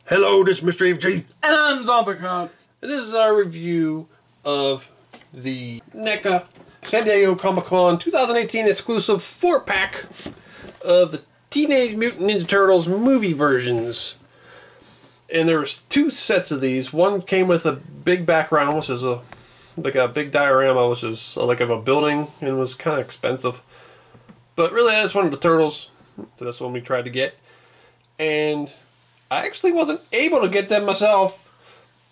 Hello, this is Mr. Evilcheese. And I'm Zombicon. And this is our review of the NECA San Diego Comic-Con 2018 exclusive 4-pack of the Teenage Mutant Ninja Turtles movie versions. And there was 2 sets of these. One came with a big background, which is like a big diorama, which is like of a building, and was kind of expensive. But really, I just wanted the Turtles, so that's the one we tried to get. And I actually wasn't able to get them myself.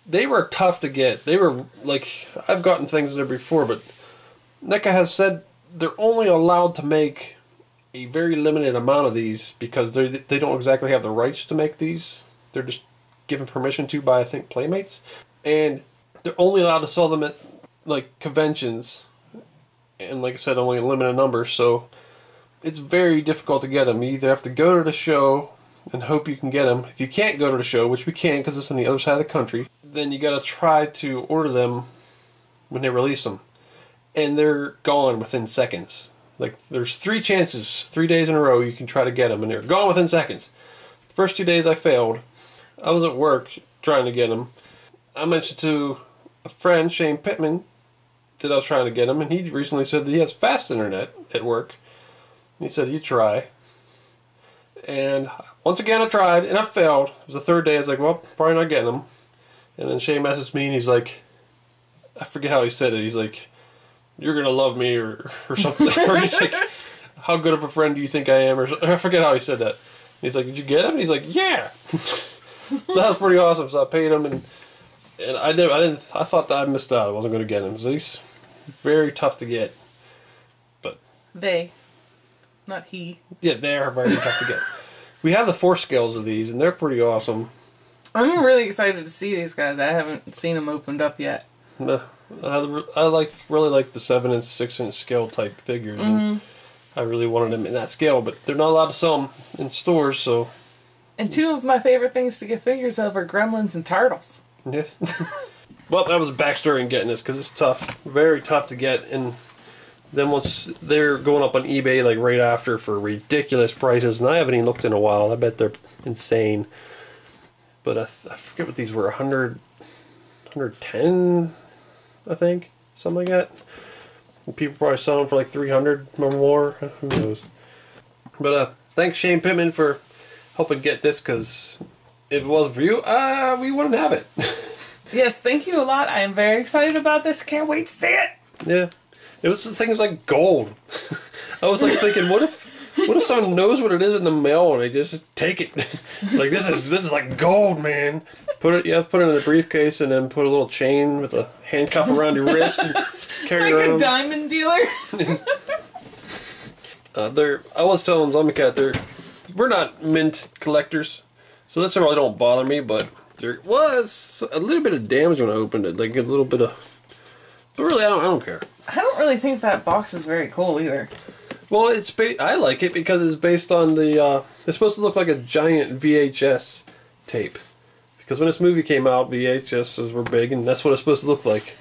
They were tough to get. They were like, I've gotten things there before, but NECA has said they're only allowed to make a very limited amount of these because they don't exactly have the rights to make these. They're just given permission to by, I think, Playmates. And they're only allowed to sell them at like conventions. And like I said, only a limited number, so it's very difficult to get them. You either have to go to the show and hope you can get them. If you can't go to the show, which we can't because it's on the other side of the country, then you gotta try to order them when they release them. And they're gone within seconds. Like, there's 3 chances, 3 days in a row you can try to get them, and they're gone within seconds. The first 2 days I failed. I was at work trying to get them. I mentioned to a friend, Shane Pittman, that I was trying to get them, and he recently said that he has fast internet at work. He said, you try. And once again I tried, and I failed. It was the 3rd day. I was like, well, probably not getting them. And then Shane messaged me, and he's like, I forget how he said it. He's like, you're going to love me, or something. Or he's like, how good of a friend do you think I am? Or I forget how he said that. And he's like, did you get him? And he's like, yeah. So that was pretty awesome. So I paid him, and I thought that I missed out. I wasn't going to get him. So he's very tough to get. But They. Not he. Yeah, they are very tough to get. We have the 4 scales of these, and they're pretty awesome. I'm really excited to see these guys. I haven't seen them opened up yet. I really like the 7 and 6 inch scale type figures. And I really wanted them in that scale, but they're not allowed to sell them in stores, so. And 2 of my favorite things to get figures of are Gremlins and Turtles. Yeah. Well, that was a backstory in getting this, because it's tough. Very tough to get, and then once they're going up on eBay like right after for ridiculous prices, and I haven't even looked in a while. I bet they're insane. But I forget what these were, 100, 110, I think, something like that. And people probably sell them for like 300 or more. Who knows? But thanks Shane Pittman for helping get this, because if it wasn't for you, we wouldn't have it. Yes, thank you a lot. I am very excited about this. Can't wait to see it. Yeah. It was just things like gold. I was like thinking, what if someone knows what it is in the mail and they just take it? Like, this is like gold, man. Put it in a briefcase and then put a little chain with a handcuff around your wrist and carry it around. Like a diamond dealer. I was telling Zombicon, we're not mint collectors, so this really don't bother me. But there was a little bit of damage when I opened it, like a little bit of. But really, I don't care. I don't really think that box is very cool either. Well, I like it because it's based on the. It's supposed to look like a giant VHS tape, because when this movie came out, VHSs were big, and that's what it's supposed to look like.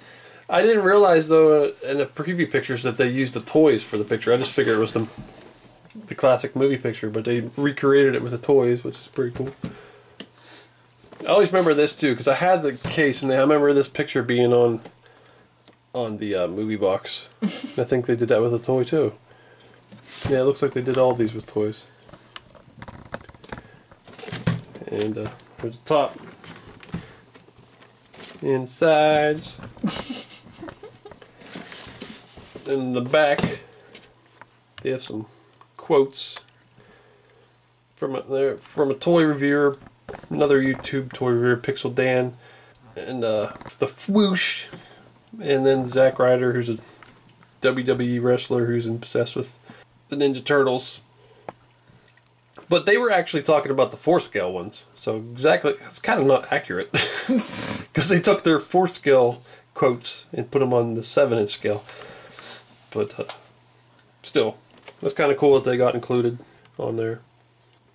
I didn't realize though in the preview pictures that they used the toys for the picture. I just figured it was the classic movie picture, but they recreated it with the toys, which is pretty cool. I always remember this too because I had the case, and I remember this picture being on the movie box. I think they did that with a toy too. Yeah, it looks like they did all these with toys. And there's the top. Insides. In the back, they have some quotes from a toy reviewer, another YouTube toy reviewer, Pixel Dan, and the whoosh. And then Zack Ryder, who's a WWE wrestler who's obsessed with the Ninja Turtles. But they were actually talking about the 4 scale ones. So exactly, it's kind of not accurate. Because they took their 4 scale quotes and put them on the 7 inch scale. But still, that's kind of cool that they got included on there.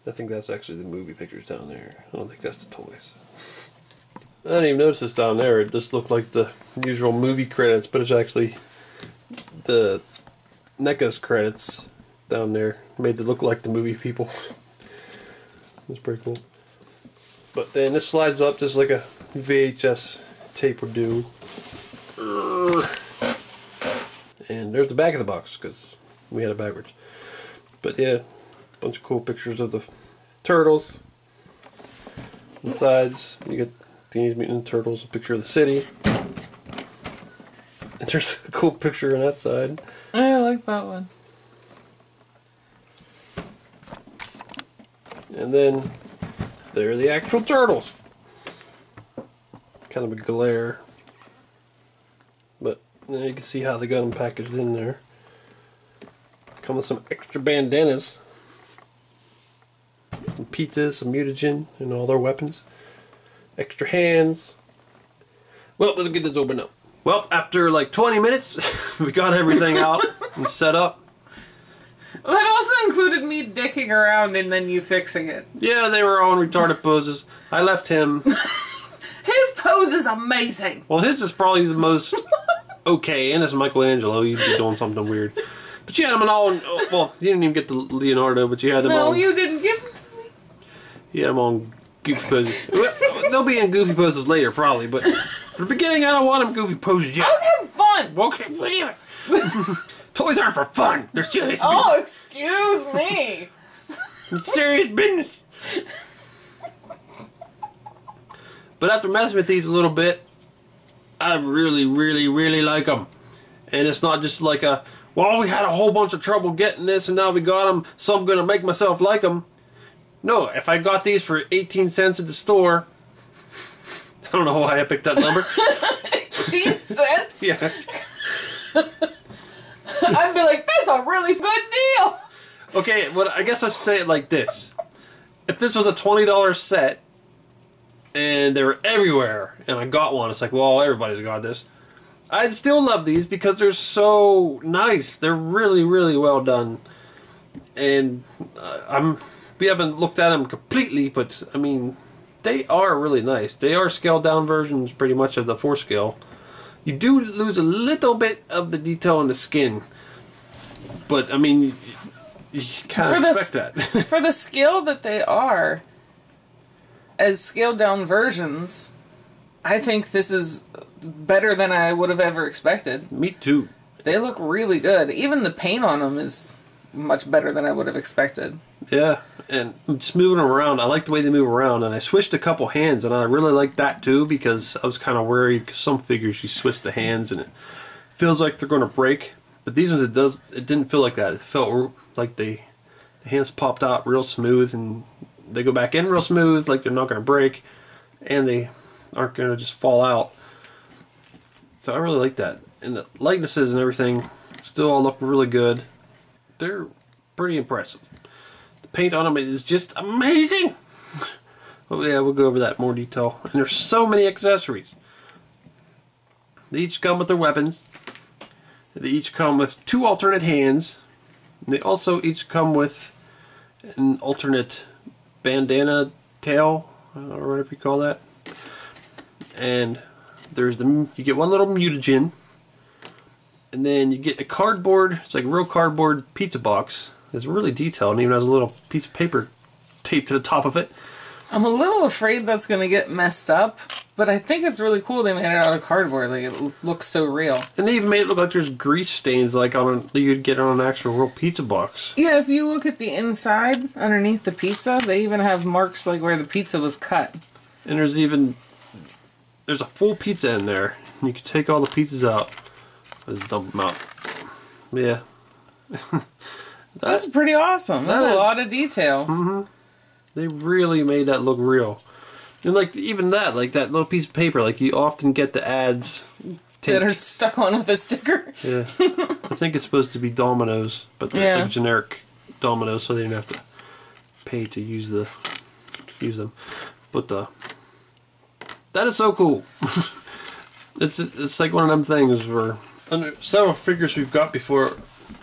I think that's actually the movie pictures down there. I don't think that's the toys. I didn't even notice this down there. It just looked like the usual movie credits, but it's actually the NECA's credits down there. Made it look like the movie people. It's pretty cool. But then this slides up just like a VHS tape would do. And there's the back of the box, because we had it backwards. But yeah, a bunch of cool pictures of the turtles. On the sides, you get Teenage Mutant Ninja Turtles, a picture of the city. And there's a cool picture on that side. I like that one. And then there are the actual turtles. Kind of a glare. But you can see how they got them packaged in there. Come with some extra bandanas. Some pizzas, some mutagen, and all their weapons. Extra hands. Well, let's get this open up. Well, after like 20 minutes, we got everything out and set up. Well, that also included me dicking around and then you fixing it. Yeah, they were all in retarded poses. I left him. His pose is amazing. Well, his is probably the most okay, and it's Michelangelo. He'd be doing something weird. But you had them all. Well, you didn't even get the Leonardo, but you had them all. No, you didn't give them to me. You had them on goofy poses. They'll be in goofy poses later, probably. But for the beginning, I don't want them goofy poses yet. I was having fun. Okay, whatever. Toys aren't for fun. They're serious. Oh, excuse me. It's serious business. But after messing with these a little bit, I really, really, really like them. And it's not just like a, well, we had a whole bunch of trouble getting this and now we got them, so I'm going to make myself like them. No, if I got these for 18 cents at the store, I don't know why I picked that number. 18 cents? Yeah. I'd be like, that's a really good deal. Okay, well, I guess I'd say it like this. If this was a $20 set, and they were everywhere, and I got one, it's like, well, everybody's got this. I'd still love these because they're so nice. They're really, really well done. And we haven't looked at them completely, but, I mean, they are really nice. They are scaled down versions, pretty much, of the 4-scale. You do lose a little bit of the detail in the skin. But, I mean, you kind of expect that. For the scale that they are, as scaled down versions, I think this is better than I would have ever expected. Me too. They look really good. Even the paint on them is much better than I would have expected. Yeah, and just moving them around, I like the way they move around, and I switched a couple hands, and I really like that too, because I was kind of worried, because some figures you switch the hands, and it feels like they're going to break, but these ones it didn't feel like that. It felt like the hands popped out real smooth, and they go back in real smooth, like they're not going to break, and they aren't going to just fall out. So I really like that. And the likenesses and everything still all look really good. They're pretty impressive. The paint on them is just amazing. Well, yeah, we'll go over that in more detail. And there's so many accessories. They each come with their weapons. They each come with 2 alternate hands. And they also each come with an alternate bandana tail, or whatever you call that. And there's you get one little mutagen, and then you get the cardboard. It's like a real cardboard pizza box. It's really detailed, and even has a little piece of paper taped to the top of it. I'm a little afraid that's going to get messed up, but I think it's really cool they made it out of cardboard. Like, it looks so real. And they even made it look like there's grease stains, like you'd get on an actual real pizza box. Yeah, if you look at the inside, underneath the pizza, they even have marks like where the pizza was cut. And there's a full pizza in there. You can take all the pizzas out. Just dump them out. Yeah. That's pretty awesome. That's a lot of detail. Mm-hmm. They really made that look real. And like even that, like that little piece of paper, like you often get the ads that are stuck on with a sticker. Yeah. I think it's supposed to be Domino's, but they're like generic Domino's, so they didn't have to pay to use them. But that is so cool. It's like one of them things where under several figures we've got before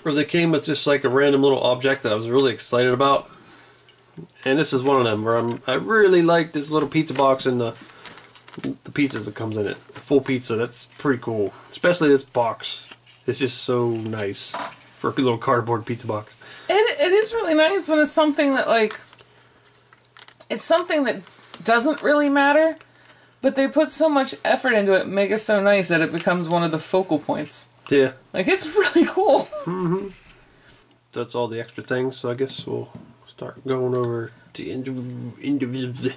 where they came with just like a random little object that I was really excited about. And this is one of them where I really like this little pizza box and the pizzas that comes in it. The full pizza, that's pretty cool. Especially this box. It's just so nice for a little cardboard pizza box. It is really nice when it's something that, like, it's something that doesn't really matter, but they put so much effort into it, make it so nice that it becomes one of the focal points. Yeah. Like, it's really cool. Mm-hmm. That's all the extra things, so I guess we'll start going over the individual.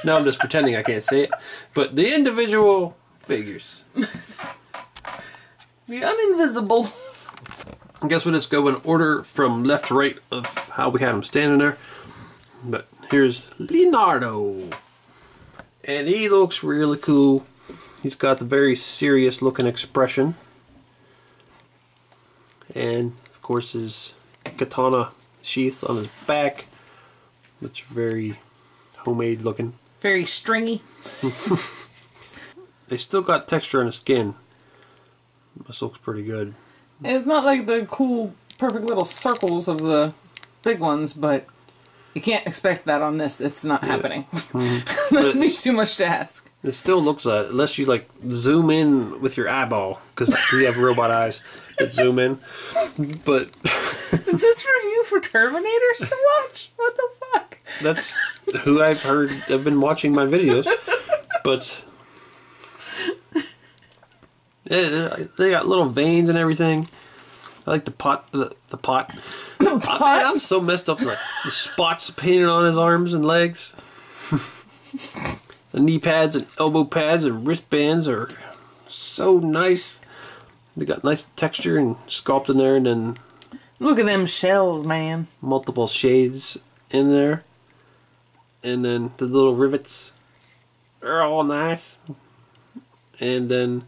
No, I'm just pretending I can't say it. But the individual figures. The uninvisible. I guess we'll just go in order from left to right of how we had him standing there. But here's Leonardo. And he looks really cool. He's got the very serious looking expression. And of course his katana sheath on his back. That's very homemade looking. Very stringy. They still got texture on the skin. This looks pretty good. It's not like the cool, perfect little circles of the big ones, but you can't expect that on this. It's not happening. Mm-hmm. That'd be too much to ask. It still looks like it, unless you like zoom in with your eyeball, because we have robot eyes that zoom in. But is this review for Terminators to watch? What the fuck? That's who I've heard have been watching my videos. But yeah, they got little veins and everything. I like the pot. The pot. Man, I'm so messed up. Like the spots painted on his arms and legs. The knee pads and elbow pads and wristbands are so nice. They got nice texture and sculpt in there, and then look at them shells, man. Multiple shades in there, and then the little rivets are all nice. And then,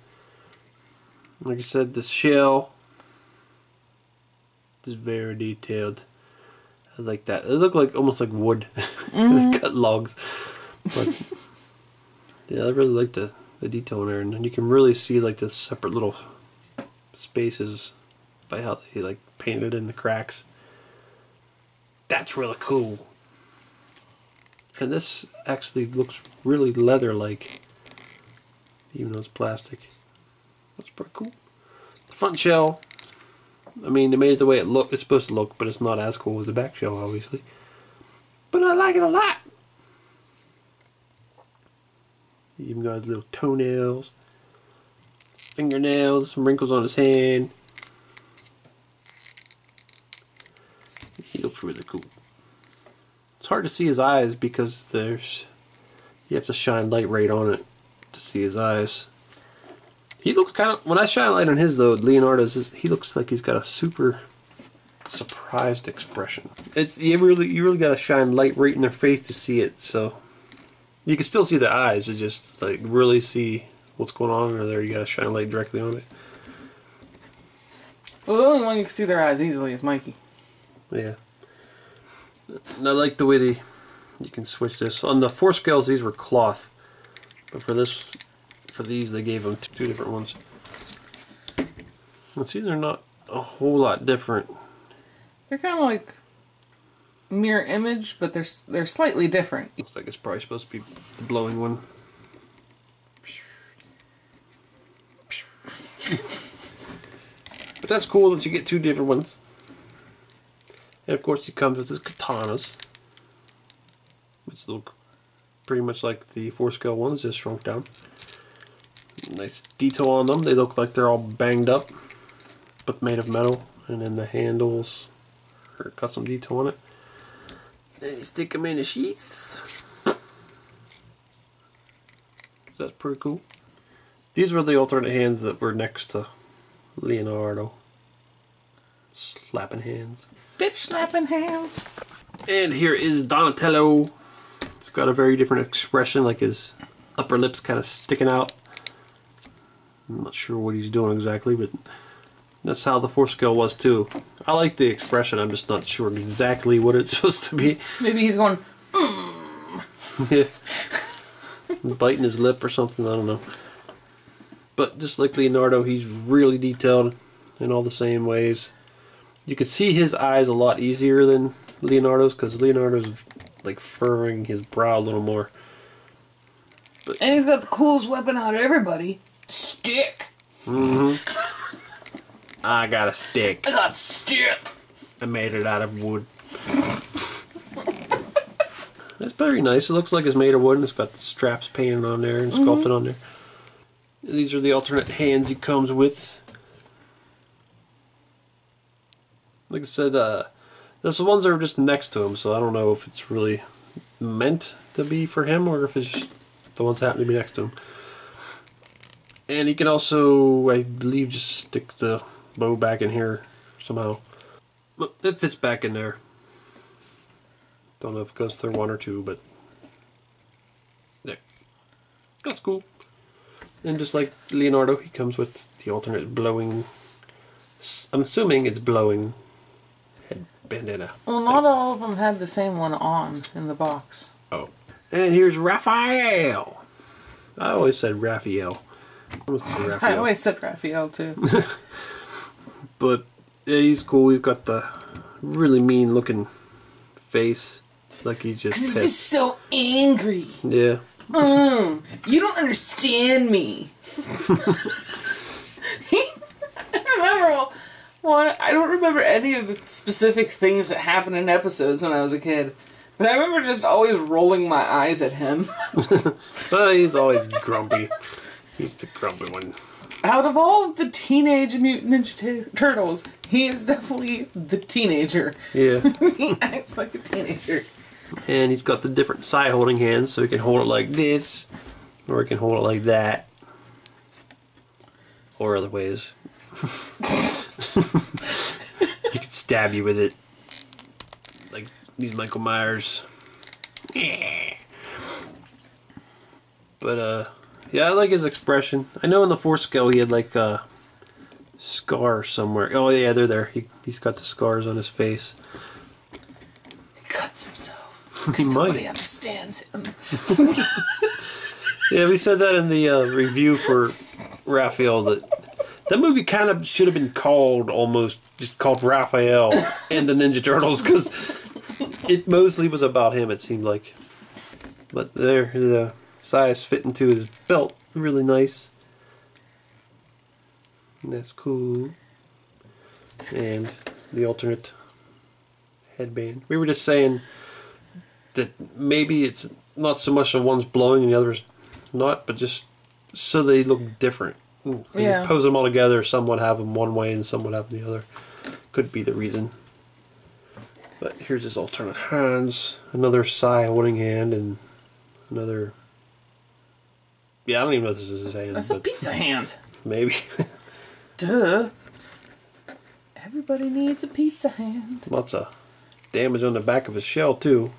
like I said, the shell is very detailed. I like that. It looked like almost like wood. Mm-hmm. They cut logs. But yeah, I really like the detail in there, and then you can really see like the separate little spaces by how they like painted in the cracks. That's really cool. And this actually looks really leather-like, even though it's plastic. That's pretty cool. The front shell, I mean, they made it the way it's supposed to look, but it's not as cool as the back shell, obviously. But I like it a lot. He even got his little toenails, fingernails, some wrinkles on his hand. He looks really cool. It's hard to see his eyes because you have to shine light right on it to see his eyes. He looks kind of, when I shine light on his though, Leonardo's, he looks like he's got a super surprised expression. You really got to shine light right in their face to see it. So you can still see the eyes, to just like really see what's going on over there. You got to shine light directly on it. Well, the only one you can see their eyes easily is Mikey. Yeah. And I like the way you can switch this. On the 4 scales, these were cloth, but for these, they gave them 2 different ones. And see, they're not a whole lot different. They're kind of like mirror image, but they're slightly different. Looks like it's probably supposed to be the blowing one. But that's cool that you get 2 different ones. And of course, he comes with his katanas, which look pretty much like the 4 scale ones, just shrunk down. Nice detail on them. They look like they're all banged up, but made of metal. And then the handles got some detail on it. Then you stick them in the sheaths. That's pretty cool. These were the alternate hands that were next to Leonardo. Slapping hands. Bitch slapping hands. And here is Donatello. It's got a very different expression, like his upper lip's kind of sticking out. I'm not sure what he's doing exactly, but that's how the 4 scale was too. I like the expression, I'm just not sure exactly what it's supposed to be. Maybe he's going, Yeah. Biting his lip or something, I don't know. But just like Leonardo, he's really detailed in all the same ways. You can see his eyes a lot easier than Leonardo's, because Leonardo's like furrowing his brow a little more. But, and he's got the coolest weapon out of everybody. Stick. Mm-hmm. I got a stick. I got a stick. I made it out of wood. It's very nice. It looks like it's made of wood and it's got the straps painted on there and sculpted on there. These are the alternate hands he comes with. Like I said, there's the ones that are just next to him, so I don't know if it's really meant to be for him or if it's just the ones that happen to be next to him. And he can also, I believe, just stick the bow back in here somehow. It fits back in there. Don't know if it goes through one or two, but yeah, that's cool. And just like Leonardo, he comes with the alternate blowing, I'm assuming it's blowing head bandana. Well, not all of them had the same one on in the box. Oh. And here's Raphael. I always said Raphael. I always said Raphael too. But yeah, he's cool. He's got the really mean looking face. It's like he just He's just so angry. Yeah. You don't understand me. I don't remember any of the specific things that happened in episodes when I was a kid. But I remember just always rolling my eyes at him. Well, he's always grumpy. He's the grumpy one. Out of all of the Teenage Mutant Ninja Turtles, he is definitely the teenager. Yeah. He acts like a teenager. And he's got the different side holding hands, so he can hold it like this, or he can hold it like that, or other ways. He can stab you with it, like these Michael Myers. Yeah. But yeah, I like his expression. I know in the 4th scale he had like a scar somewhere. Oh yeah, they're there. He's got the scars on his face. He cuts himself. He might. Nobody understands him. Yeah, we said that in the review for Raphael, that movie kind of should have been called almost just called Raphael and the Ninja Turtles, because it mostly was about him, it seemed like. But there, the size fit into his belt, really nice. And that's cool. And the alternate headband. We were just saying that maybe it's not so much the one's blowing and the other's not, but just so they look different. Yeah. Pose them all together, some would have them one way and some would have them the other. Could be the reason. But here's his alternate hands. Another Sai holding hand and another... Yeah, I don't even know if this is his hand. That's a pizza hand. Maybe. Duh. Everybody needs a pizza hand. Lots of damage on the back of his shell, too.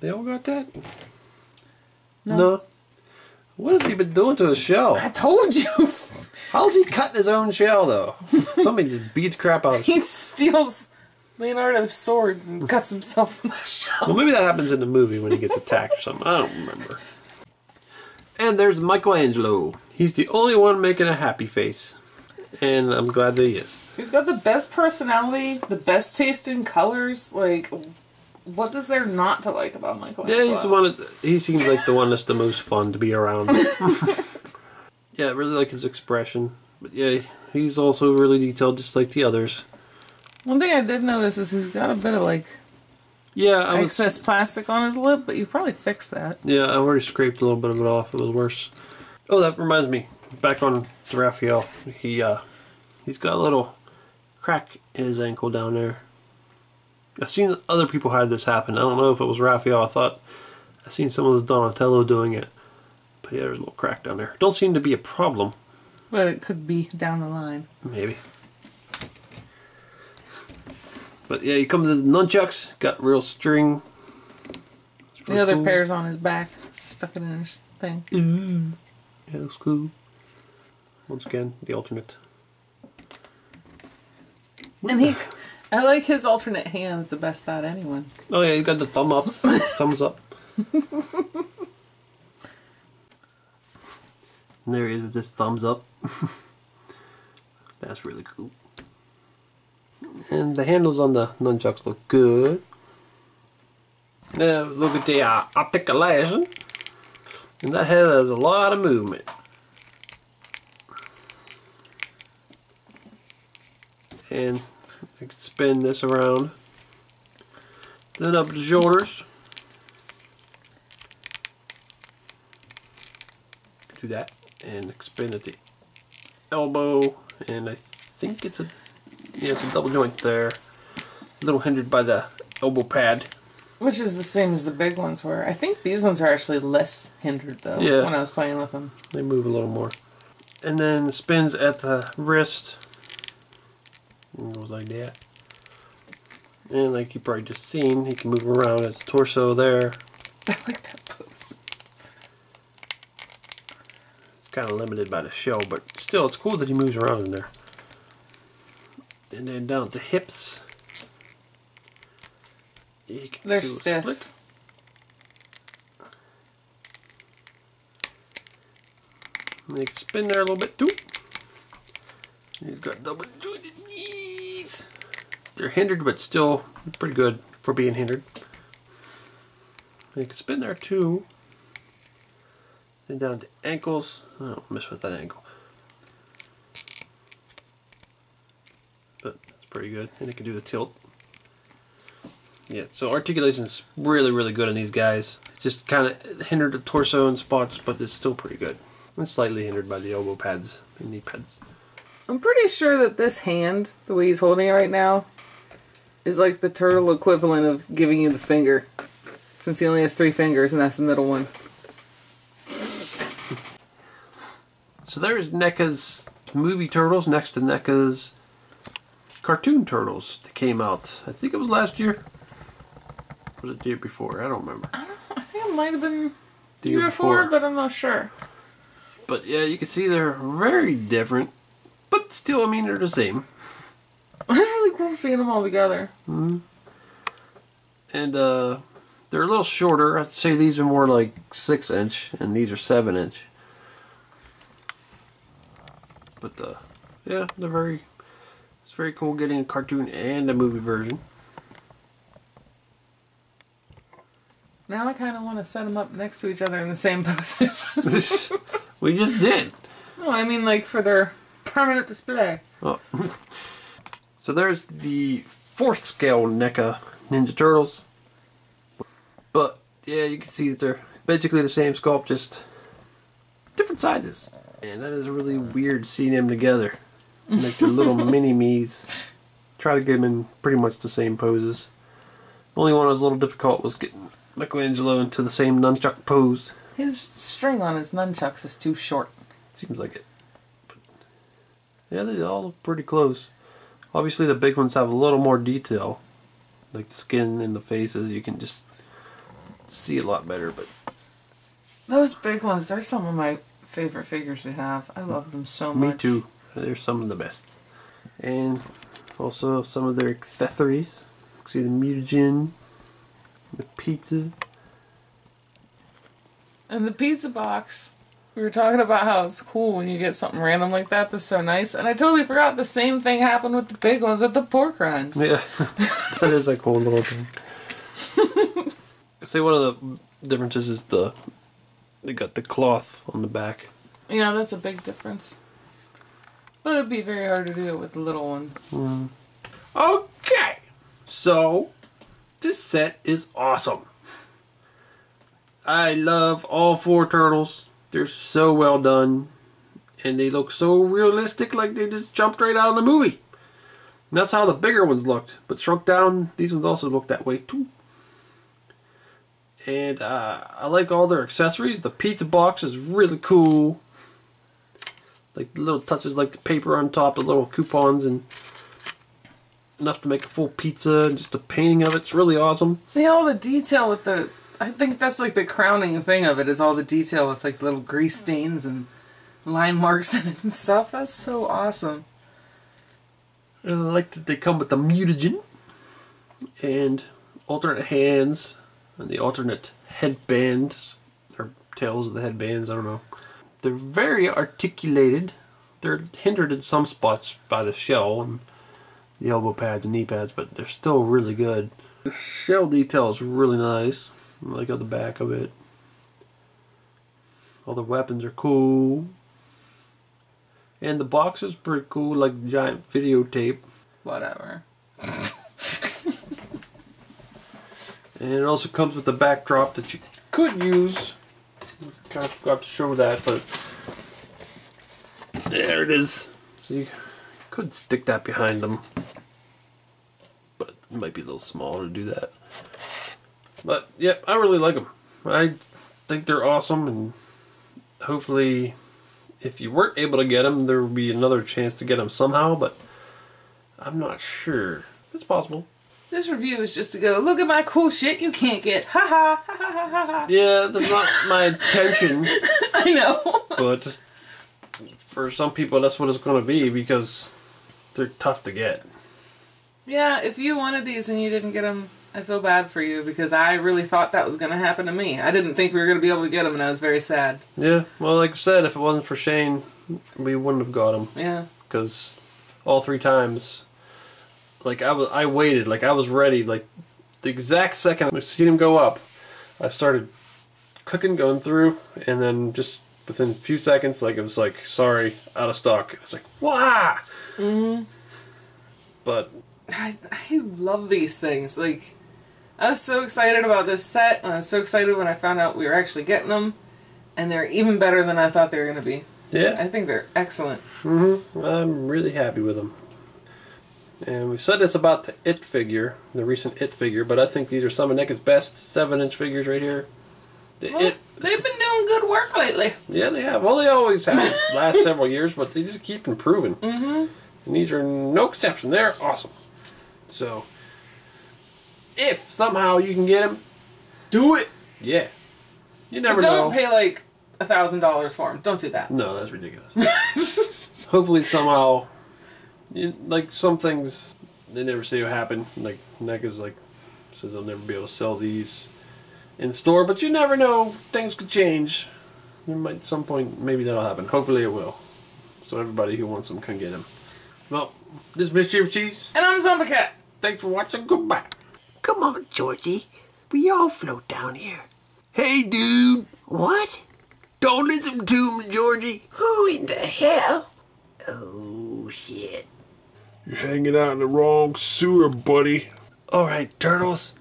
They all got that? No. What has he been doing to his shell? I told you. How's he cutting his own shell, though? Somebody just beat the crap out of him. He steals Leonardo's swords and cuts himself in the shell. Well, maybe that happens in the movie when he gets attacked or something. I don't remember. And there's Michelangelo. He's the only one making a happy face. And I'm glad that he is. He's got the best personality, the best taste in colors. Like, what is there not to like about Michelangelo? Yeah, he's the one. He seems like the one that's the most fun to be around. Yeah, I really like his expression. But yeah, he's also really detailed, just like the others. One thing I did notice is he's got a bit of like excess plastic on his lip, but you probably fixed that. Yeah, I already scraped a little bit of it off. It was worse. Oh, that reminds me. Back on to Raphael. He's got a little crack in his ankle down there. I've seen other people had this happen. I don't know if it was Raphael. I thought I seen someone with Donatello doing it. But yeah, there's a little crack down there. Don't seem to be a problem. But it could be down the line. Maybe. But yeah, you come to the nunchucks. Got real string. The other pair's on his back. Stuck it in his thing. Ooh. Yeah, that's cool. Once again, the alternate. And I like his alternate hands the best out of anyone. Oh yeah, he's got the thumb ups. Thumbs up. And there he is with this thumbs up. That's really cool. And the handles on the nunchucks look good. Now look at the articulation. And that head has a lot of movement. And I can spin this around. Then up the shoulders. Do that and expand at the elbow, and I think it's a double joint there. A little hindered by the elbow pad. Which is the same as the big ones were. I think these ones are actually less hindered though when I was playing with them. They move a little more. And then spins at the wrist. And goes like that. And like you probably just seen, he can move around at the torso there. I like that pose. It's kind of limited by the shell, but still it's cool that he moves around in there. And then down at the hips. They're stiff. Split. And they can spin there a little bit too. He's got double jointed knees. They're hindered, but still pretty good for being hindered. They can spin there too. Then down to ankles. I don't mess with that ankle. But that's pretty good. And they can do the tilt. Yeah, so articulation is really, really good on these guys. Just kind of hindered the torso in spots, but it's still pretty good. It's slightly hindered by the elbow pads and knee pads. I'm pretty sure that this hand, the way he's holding it right now, is like the turtle equivalent of giving you the finger. Since he only has 3 fingers and that's the middle one. So there's NECA's movie turtles next to NECA's cartoon turtles that came out. I think it was last year. Or was it the year before? I don't remember. I think it might have been the year before, but I'm not sure. But yeah, you can see they're very different. But still, I mean, they're the same. It's really cool seeing them all together. Mm-hmm. And they're a little shorter. I'd say these are more like 6-inch, and these are 7-inch. But yeah, they're very. It's very cool getting a cartoon and a movie version. Now I kind of want to set them up next to each other in the same poses. We just did. No, I mean like for their permanent display. Oh. So there's the 4th scale NECA Ninja Turtles. But yeah, you can see that they're basically the same sculpt, just different sizes. And that is really weird seeing them together. Like they're little mini-me's. Try to get them in pretty much the same poses. The only one that was a little difficult was getting Michelangelo into the same nunchuck pose. His string on his nunchucks is too short. Seems like it. But yeah, they all look pretty close. Obviously the big ones have a little more detail. Like the skin and the faces, you can just see a lot better. But those big ones, they're some of my favorite figures we have. I love them so much. Me too. They're some of the best. And also some of their accessories. See the mutagen, the pizza. And the pizza box. We were talking about how it's cool when you get something random like that that's so nice. And I totally forgot the same thing happened with the big ones with the pork rinds. Yeah, that is a cool little thing. I'd say one of the differences is they got the cloth on the back. Yeah, that's a big difference. But it'd be very hard to do it with the little one. Mm. Okay, so this set is awesome. I love all 4 turtles. They're so well done. And they look so realistic, like they just jumped right out of the movie. And that's how the bigger ones looked. But shrunk down, these ones also look that way too. And I like all their accessories. The pizza box is really cool. Like the little touches like the paper on top, the little coupons, and enough to make a full pizza. And just the painting of it's really awesome. Yeah, all the detail with the... I think that's like the crowning thing of it, is all the detail with like little grease stains and line marks and stuff. That's so awesome. And I like that they come with the mutagen and alternate hands and the alternate headbands or tails of the headbands. I don't know. They're very articulated. They're hindered in some spots by the shell and the elbow pads and knee pads, but they're still really good. The shell detail is really nice. I like on the back of it. All the weapons are cool. And the box is pretty cool, like giant videotape. Whatever. And it also comes with the backdrop that you could use. Kind of forgot to show that, but there it is. So you could stick that behind them, but it might be a little small to do that. But yeah, I really like them. I think they're awesome, and hopefully if you weren't able to get them, there will be another chance to get them somehow, but I'm not sure. It's possible. This review is just to go, look at my cool shit you can't get. Ha ha ha ha ha ha. Yeah, that's not my intention. I know. But for some people, that's what it's going to be because they're tough to get. Yeah, if you wanted these and you didn't get them, I feel bad for you because I really thought that was going to happen to me. I didn't think we were going to be able to get them, and I was very sad. Yeah, well, like I said, if it wasn't for Shane, we wouldn't have got them. Yeah. Because all 3 times, like I waited, like I was ready, like the exact second I seen him go up, I started clicking, going through, and then just within a few seconds, like it was like, sorry, out of stock. It was like, wah! Mm-hmm. But I love these things. Like, I was so excited about this set, and I was so excited when I found out we were actually getting them, and they're even better than I thought they were going to be. yeah, I think they're excellent. mm-hmm. I'm really happy with them. And we said this about the It figure, the recent It figure, but I think these are some of NECA's best 7-inch figures right here. The Well, they've been doing good work lately. Yeah, they have. Well, they always have last several years, but they just keep improving. Mm-hmm. And these are no exception. They're awesome. So, if somehow you can get them, do it. Yeah. You never But know. don't pay like $1,000 for them. Don't do that. No, that's ridiculous. Hopefully somehow, like some things, they never say will happen. Like NECA's like says they'll never be able to sell these in store, but you never know. Things could change. You might at some point maybe that'll happen. Hopefully it will. So everybody who wants them can get them. Well, this is Mr. Evilcheese. And I'm Zombie Cat. Thanks for watching. Goodbye. Come on, Georgie. We all float down here. Hey, dude. What? Don't listen to him, Georgie. Who in the hell? Oh, shit. You're hanging out in the wrong sewer, buddy. Alright, turtles.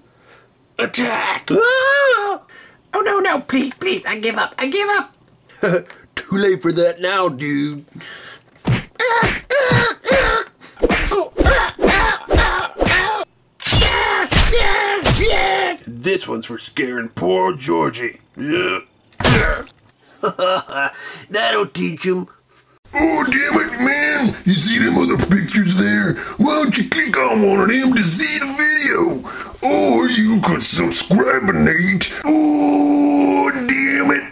Attack! Ah! Oh, no, no. Please, please. I give up. I give up. Too late for that now, dude. This one's for scaring poor Georgie. Yeah. That'll teach him. Oh, damn it, man. You see them other pictures there? Why don't you click on one of them to see the video? Or you could subscribe, Nate. Oh, damn it.